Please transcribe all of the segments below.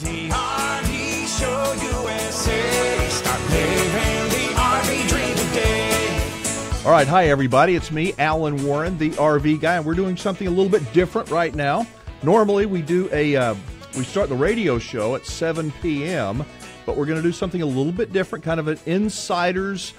The RV Show USA. Start living the RV dream today. All right, hi everybody. It's me, Alan Warren, the RV guy, and we're doing something a little bit different right now. Normally, we do we start the radio show at 7 p.m., but we're going to do something a little bit different, kind of an insider's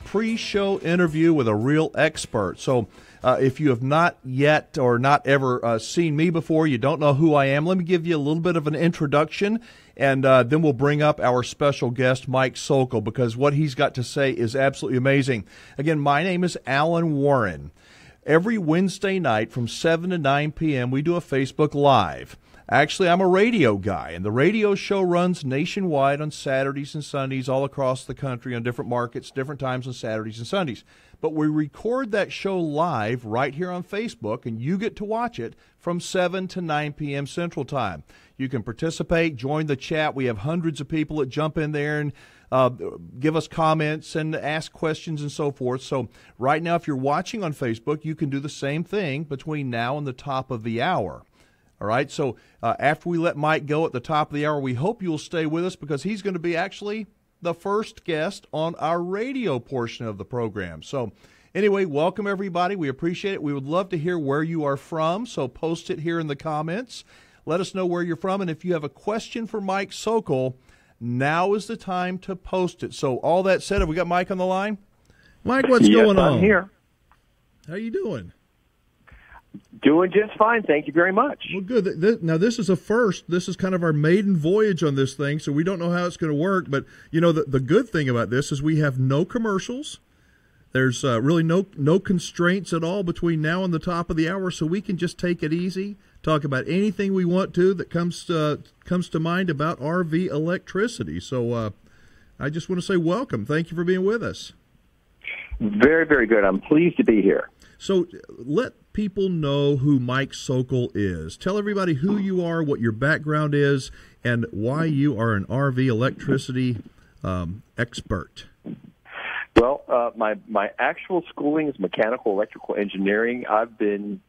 pre-show interview with a real expert. So if you have not yet or not ever seen me before, you don't know who I am, let me give you a little bit of an introduction, and then we'll bring up our special guest, Mike Sokol, because what he's got to say is absolutely amazing. Again, my name is Alan Warren. Every Wednesday night from 7 to 9 p.m., we do a Facebook Live. Actually, I'm a radio guy, and the radio show runs nationwide on Saturdays and Sundays all across the country on different markets, different times on Saturdays and Sundays. But we record that show live right here on Facebook, and you get to watch it from 7 to 9 p.m. Central Time. You can participate, join the chat. We have hundreds of people that jump in there and give us comments and ask questions and so forth. So right now, if you're watching on Facebook, you can do the same thing between now and the top of the hour. All right, so after we let Mike go at the top of the hour, we hope you'll stay with us because he's going to be actually the first guest on our radio portion of the program. So anyway, welcome everybody. We appreciate it. We would love to hear where you are from, so post it here in the comments. Let us know where you're from, and if you have a question for Mike Sokol, now is the time to post it. So all that said, have we got Mike on the line? Mike, what's going on? I'm here. How you doing? Doing just fine. Thank you very much. Well, good. Now, this is a first. This is kind of our maiden voyage on this thing, so we don't know how it's going to work. But, you know, the good thing about this is we have no commercials. There's really no constraints at all between now and the top of the hour, so we can just take it easy, talk about anything we want to that comes to mind about RV electricity. So I just want to say welcome. Thank you for being with us. Very, very good. I'm pleased to be here. So let people know who Mike Sokol is. Tell everybody who you are, what your background is, and why you are an RV electricity expert. Well, my actual schooling is mechanical electrical engineering. I've been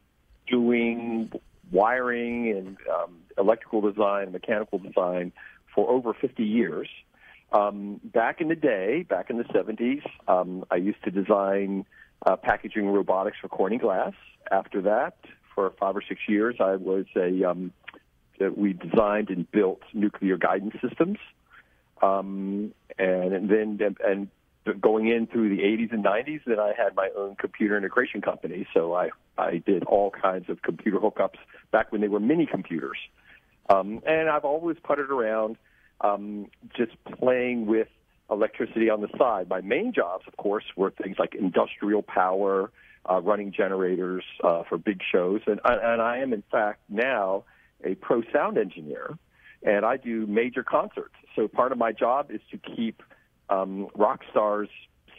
doing wiring and electrical design, mechanical design for over 50 years. Back in the day, back in the 70s, I used to design packaging robotics for Corning Glass. After that, for 5 or 6 years, I was we designed and built nuclear guidance systems. And then going in through the 80s and 90s, then I had my own computer integration company. So I did all kinds of computer hookups back when they were mini computers. And I've always puttered around just playing with electricity on the side. My main jobs, of course, were things like industrial power, running generators for big shows. And I am, in fact, now a pro sound engineer, and I do major concerts. So part of my job is to keep rock stars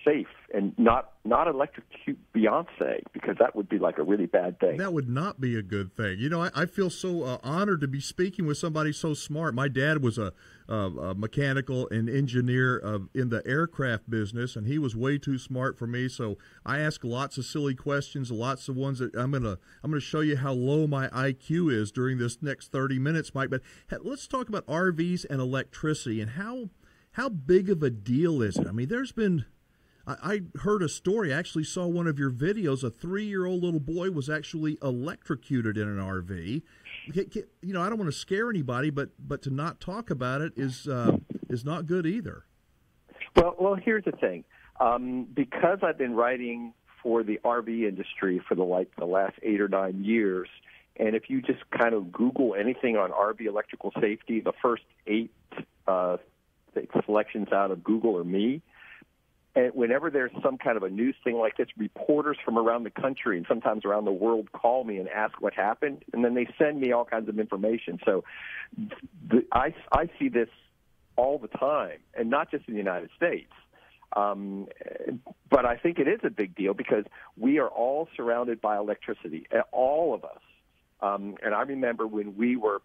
safe and not electrocute Beyonce, because that would be like a really bad thing. That would not be a good thing. You know, I feel so honored to be speaking with somebody so smart. My dad was a mechanical and engineer in the aircraft business, and he was way too smart for me. So I ask lots of silly questions, lots of ones that I'm gonna show you how low my IQ is during this next 30 minutes, Mike. But let's talk about RVs and electricity and how big of a deal is it? I mean, there's been. I heard a story, I actually saw one of your videos, a 3-year-old little boy was actually electrocuted in an RV. You know, I don't want to scare anybody, but to not talk about it is not good either. Well, here's the thing. Because I've been writing for the RV industry for the last 8 or 9 years, and if you just kind of Google anything on RV electrical safety, the first 8 selections out of Google are me. And whenever there's some kind of a news thing like this, reporters from around the country and sometimes around the world call me and ask what happened, and then they send me all kinds of information. So I see this all the time, and not just in the United States. But I think it is a big deal because we are all surrounded by electricity, all of us. And I remember when we were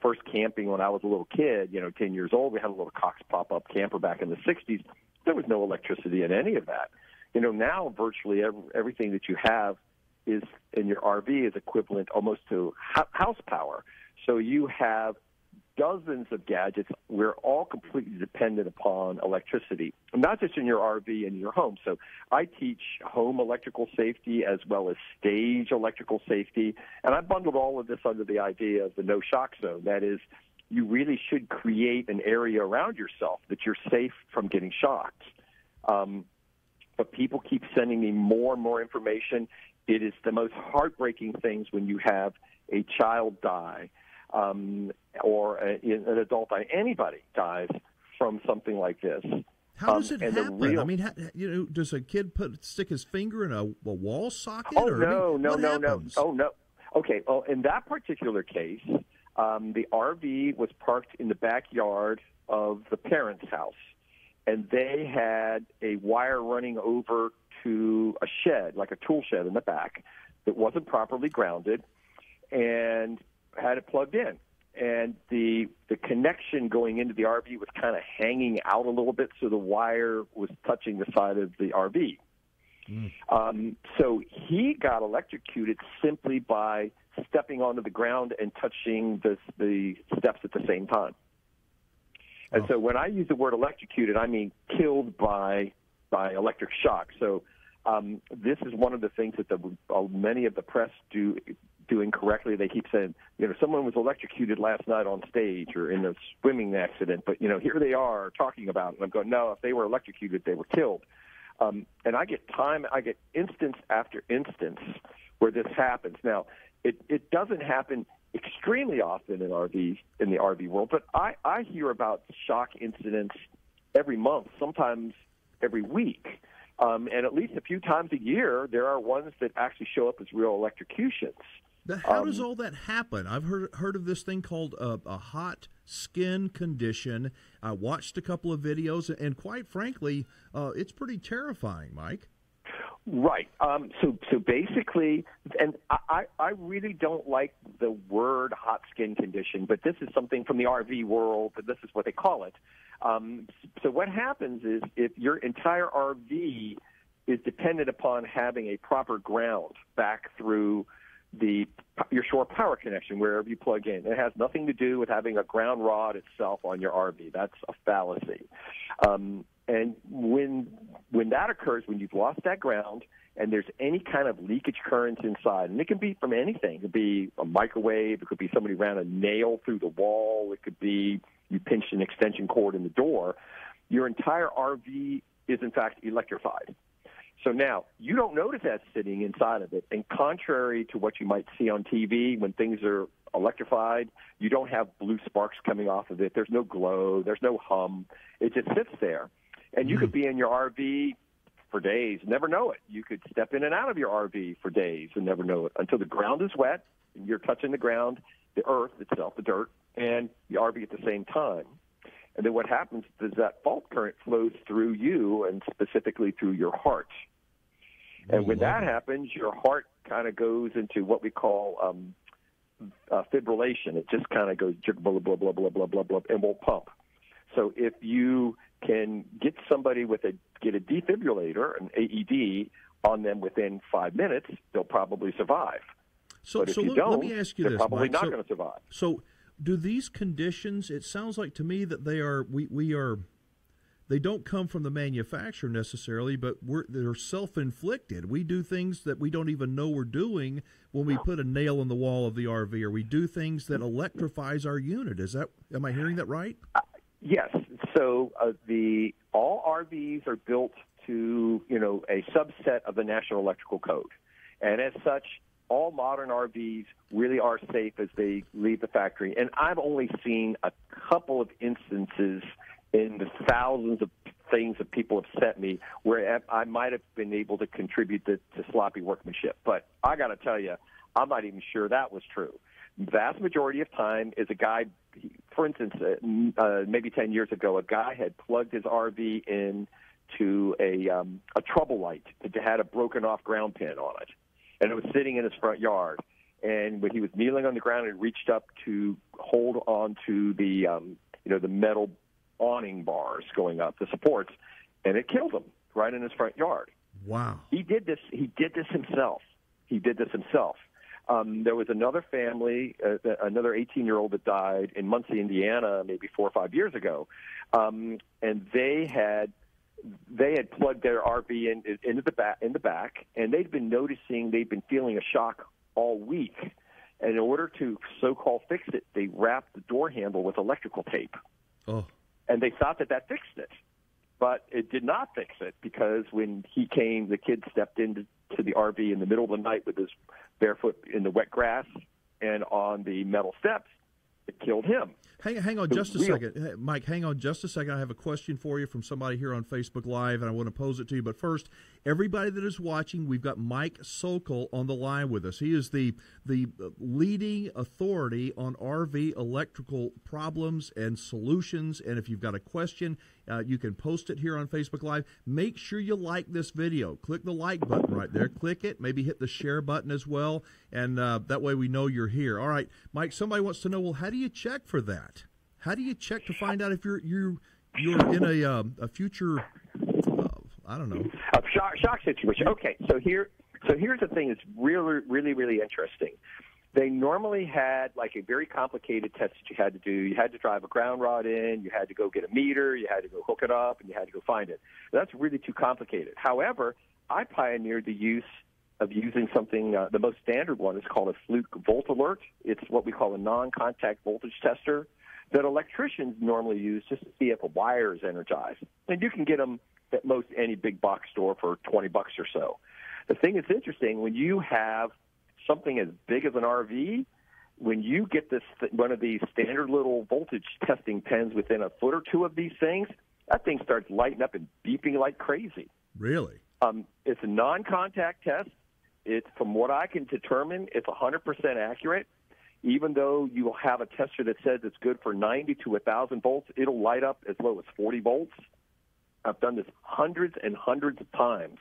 first camping when I was a little kid, 10 years old, we had a little Cox pop-up camper back in the 60s. There was no electricity in any of that. Now virtually everything that you have is in your RV is equivalent almost to house power. So you have dozens of gadgets. We're all completely dependent upon electricity, not just in your RV and your home. So I teach home electrical safety as well as stage electrical safety, and I bundled all of this under the idea of the no shock zone. That is, you really should create an area around yourself that you're safe from getting shocked. But people keep sending me more and more information. It is the most heartbreaking things when you have a child die or an adult die. Anybody dies from something like this. How does it happen? I mean, does a kid stick his finger in a wall socket? No. Oh, no. Okay, well, in that particular case, the RV was parked in the backyard of the parents' house, and they had a wire running over to a shed, like a tool shed in the back, that wasn't properly grounded, and had it plugged in. And the connection going into the RV was kind of hanging out a little bit, so the wire was touching the side of the RV. So he got electrocuted simply by stepping onto the ground and touching the steps at the same time. And so when I use the word electrocuted, I mean killed by electric shock. So this is one of the things that many of the press do incorrectly. They keep saying, someone was electrocuted last night on stage or in a swimming accident, but, here they are talking about it. And I'm going, no, if they were electrocuted, they were killed. And I get instance after instance where this happens. Now, it doesn't happen extremely often in the RV world, but I hear about shock incidents every month, sometimes every week. And at least a few times a year, there are ones that actually show up as real electrocutions. How does all that happen? I've heard of this thing called a hot skin condition. I watched a couple of videos, and quite frankly, it's pretty terrifying, Mike. Right. So basically, and I really don't like the word hot skin condition, but this is something from the RV world, and this is what they call it. So what happens is if your entire RV is dependent upon having a proper ground back through your shore power connection, wherever you plug in. It has nothing to do with having a ground rod itself on your RV. That's a fallacy. And when that occurs, when you've lost that ground and there's any kind of leakage currents inside, and it can be from anything. It could be a microwave. It could be somebody ran a nail through the wall. It could be you pinched an extension cord in the door. Your entire RV is, in fact, electrified. So now, you don't notice that sitting inside of it. And contrary to what you might see on TV, when things are electrified, you don't have blue sparks coming off of it. There's no glow. There's no hum. It just sits there. And you could be in your RV for days, never know it. You could step in and out of your RV for days and never know it until the ground is wet and you're touching the ground, the earth itself, the dirt, and the RV at the same time. And then what happens is that fault current flows through you and specifically through your heart. And when that happens, your heart kind of goes into what we call fibrillation. It just kind of goes blah, blah, blah, blah, blah, blah, blah, and won't pump. So if you can get somebody get a defibrillator, an AED, on them within 5 minutes, they'll probably survive. But if you don't, let me ask you they're this, probably Mike. not going to survive. So do these conditions, it sounds like to me that they don't come from the manufacturer necessarily, but they're self-inflicted. We do things that we don't even know we're doing when we put a nail in the wall of the RV, or we do things that electrifies our unit. Am I hearing that right? Yes. So all RVs are built to, a subset of the National Electrical Code. And as such, all modern RVs really are safe as they leave the factory. And I've only seen a couple of instances in the thousands of things that people have sent me where I might have been able to contribute to sloppy workmanship. But I got to tell you, I'm not even sure that was true. The vast majority of time is a guy, for instance, maybe 10 years ago, a guy had plugged his RV into a trouble light that had a broken off ground pin on it. And it was sitting in his front yard. And when he was kneeling on the ground, he reached up to hold on to the metal awning bars going up, the supports, and it killed him right in his front yard. Wow. He did this himself. There was another family, another 18-year-old that died in Muncie, Indiana, maybe 4 or 5 years ago, and they had plugged their RV into the back, and they'd been feeling a shock all week. And in order to so-called fix it, they wrapped the door handle with electrical tape. Oh. And they thought that fixed it. But it did not fix it, because when the kid stepped into the RV in the middle of the night with his barefoot in the wet grass and on the metal steps, it killed him. Hang on just a second. Hey, Mike, hang on just a second. I have a question for you from somebody here on Facebook Live, and I want to pose it to you. But first, everybody that is watching, we've got Mike Sokol on the line with us. He is the leading authority on RV electrical problems and solutions. And if you've got a question, you can post it here on Facebook Live. Make sure you like this video. Click the like button right there. Click it. Maybe hit the share button as well. And that way we know you're here. All right, Mike, somebody wants to know, well, how do you check for that? How do you check to find out if you're in a future, I don't know, a shock situation? Okay, so here's the thing that's really interesting. They normally had like a very complicated test that you had to do. You had to drive a ground rod in, you had to go get a meter, you had to go hook it up, and you had to go find it. That's really too complicated. However, I pioneered the use of using something, the most standard one is called a Fluke Volt Alert. It's what we call a non-contact voltage tester that electricians normally use just to see if a wire is energized. And you can get them at most any big box store for $20 or so. The thing that's interesting, when you have something as big as an RV, when you get one of these standard little voltage testing pens within a foot or two of these things, that thing starts lighting up and beeping like crazy. Really? It's a non-contact test. It's, from what I can determine, it's 100% accurate. Even though you will have a tester that says it's good for 90 to 1,000 volts, it'll light up as low as 40 volts. I've done this hundreds and hundreds of times,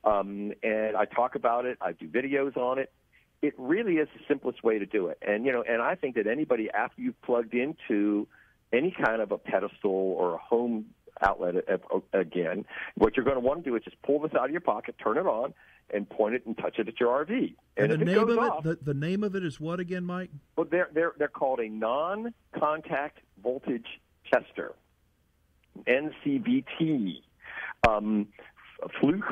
and I talk about it. I do videos on it. It really is the simplest way to do it. And I think that anybody, after you've plugged into any kind of a pedestal or a home outlet again, what you're going to want to do is just pull this out of your pocket, turn it on, and point it and touch it at your RV. And the name of it, the name of it is what again, Mike? Well, they're called a non-contact voltage tester, NCVT. Fluke,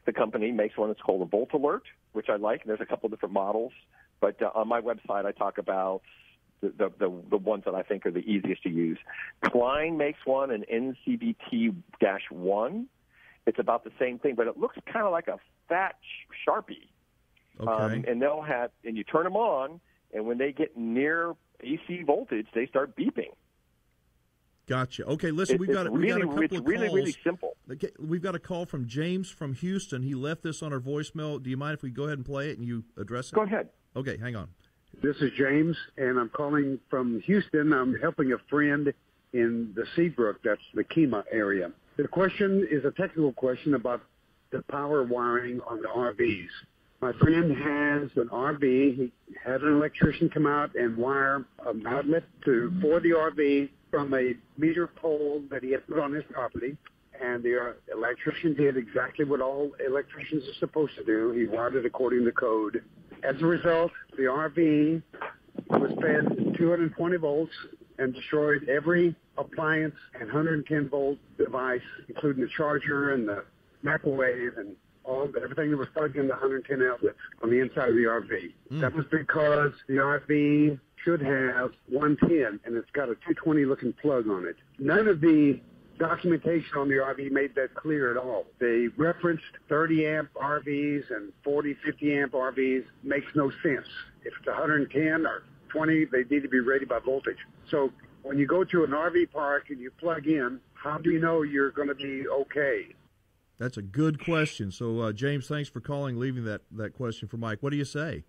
the company, makes one that's called a Volt Alert, which I like. And there's a couple different models, but on my website I talk about the ones that I think are the easiest to use. Klein makes one, an NCVT-1. It's about the same thing, but it looks kind of like a fat Sharpie. Okay. And you turn them on, and when they get near AC voltage, they start beeping. Gotcha. Okay, listen, we've got a couple of calls. It's really simple. We've got a call from James from Houston. He left this on our voicemail. Do you mind if we go ahead and play it and you address it? Go ahead. Okay, hang on. This is James, and I'm calling from Houston. I'm helping a friend in the Seabrook, that's the Kemah area. The question is a technical question about the power wiring on the RVs. My friend has an RV. He had an electrician come out and wire an outlet for the RV from a meter pole that he had put on his property. And the electrician did exactly what all electricians are supposed to do. He wired it according to code. As a result, the RV was fed 220 volts and destroyed every appliance and 110-volt device, including the charger and the microwave and everything that was plugged into 110 outlets on the inside of the RV. That was because the RV should have 110, and it's got a 220-looking plug on it. None of the documentation on the RV made that clear at all. They referenced 30-amp RVs and 40, 50-amp RVs. Makes no sense. If it's 110 or 20, they need to be rated by voltage. So when you go to an RV park and you plug in, how do you know you're going to be okay? That's a good question. So, James, thanks for calling, leaving that question for Mike. What do you say?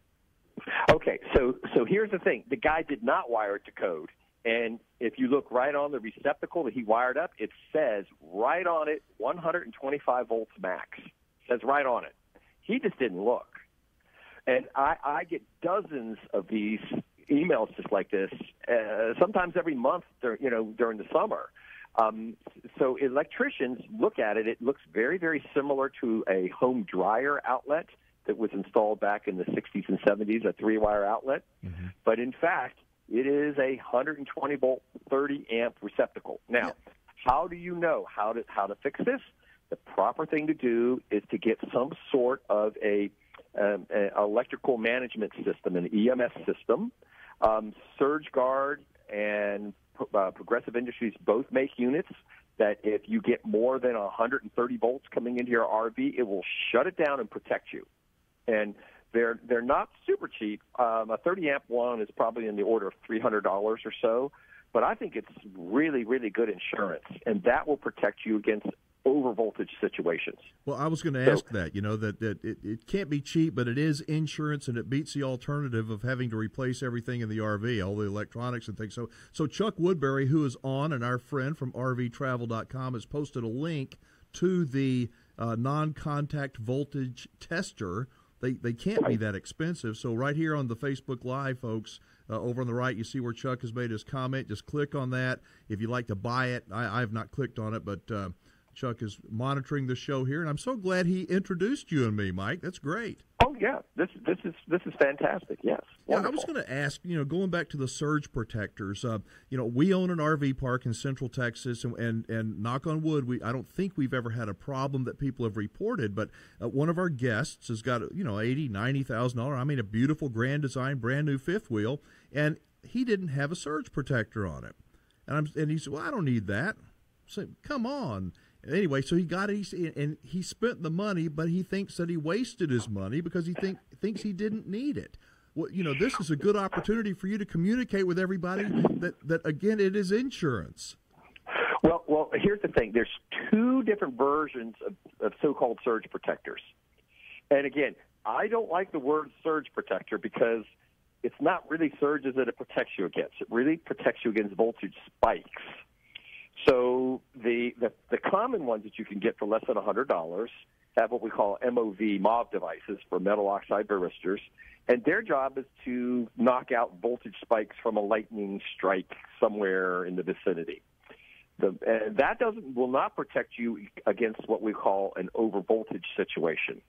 Okay, so here's the thing. The guy did not wire it to code. And if you look right on the receptacle that he wired up, it says right on it 125 volts max. It says right on it. He just didn't look. And I get dozens of these emails just like this, sometimes every month during the summer. So electricians look at it. It looks very, very similar to a home dryer outlet that was installed back in the 60s and 70s, a 3-wire outlet. Mm-hmm. But in fact, it is a 120-volt, 30-amp receptacle. Now, how do you know how to fix this? The proper thing to do is to get some sort of an electrical management system, an EMS system. SurgeGuard and Progressive Industries both make units that if you get more than 130 volts coming into your RV, it will shut it down and protect you. And they're not super cheap. A 30-amp one is probably in the order of $300 or so, but I think it's really, really good insurance, and that will protect you against over-voltage situations. Well, I was going to ask that, that it can't be cheap, but it is insurance, and it beats the alternative of having to replace everything in the RV, all the electronics and things. So Chuck Woodbury, who is on, and our friend from RVTravel.com, has posted a link to the non-contact voltage tester. They can't be that expensive. So right here on the Facebook Live, folks, over on the right, you see where Chuck has made his comment. Just click on that. If you'd like to buy it, I have not clicked on it, but Chuck is monitoring the show here, and I'm so glad he introduced you and me, Mike. That's great. Oh yeah, this is fantastic. Yes. Yeah, I was going to ask, going back to the surge protectors. We own an RV park in Central Texas, and knock on wood, I don't think we've ever had a problem that people have reported. But one of our guests has got $80,000-$90,000. I mean, a beautiful Grand Design, brand new fifth wheel, and he didn't have a surge protector on it. And he said, "Well, I don't need that." I said, "Come on." Anyway, so he got it, and he spent the money, but he thinks that he wasted his money because he thinks he didn't need it. Well, this is a good opportunity for you to communicate with everybody that again, it is insurance. Well, here's the thing. There's two different versions of so-called surge protectors. And again, I don't like the word surge protector because it's not really surges that it protects you against. It really protects you against voltage spikes. So the common ones that you can get for less than $100 have what we call MOV devices for metal oxide varistors, and their job is to knock out voltage spikes from a lightning strike somewhere in the vicinity. And that will not protect you against what we call an overvoltage situation.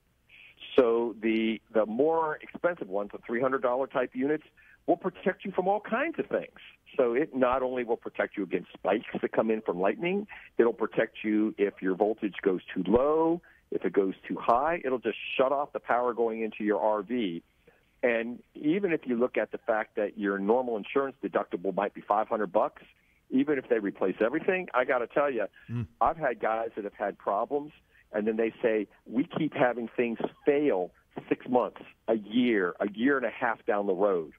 So the more expensive ones, the $300 type units, will protect you from all kinds of things. So it not only will protect you against spikes that come in from lightning, it'll protect you if your voltage goes too low. If it goes too high, it'll just shut off the power going into your RV. And even if you look at the fact that your normal insurance deductible might be $500, even if they replace everything, I got to tell you, I've had guys that have had problems, and then they say, we keep having things fail 6 months, a year and a half down the road.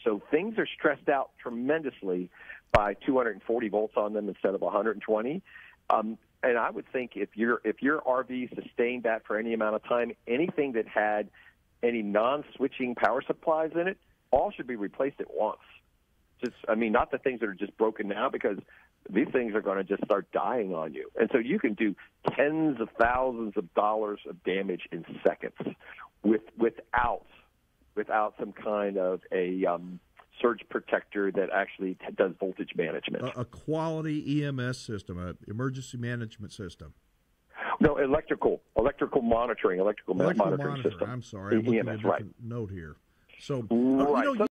So things are stressed out tremendously by 240 volts on them instead of 120. And I would think if your RV sustained that for any amount of time, anything that had any non-switching power supplies in it, all should be replaced at once. Not the things that are just broken now, because these things are going to just start dying on you. And so you can do tens of thousands of dollars of damage in seconds without some kind of a surge protector that actually does voltage management. A quality EMS system, an emergency management system. No, electrical monitoring, electrical monitoring system. I'm sorry, I'm looking at a different note here. So, right.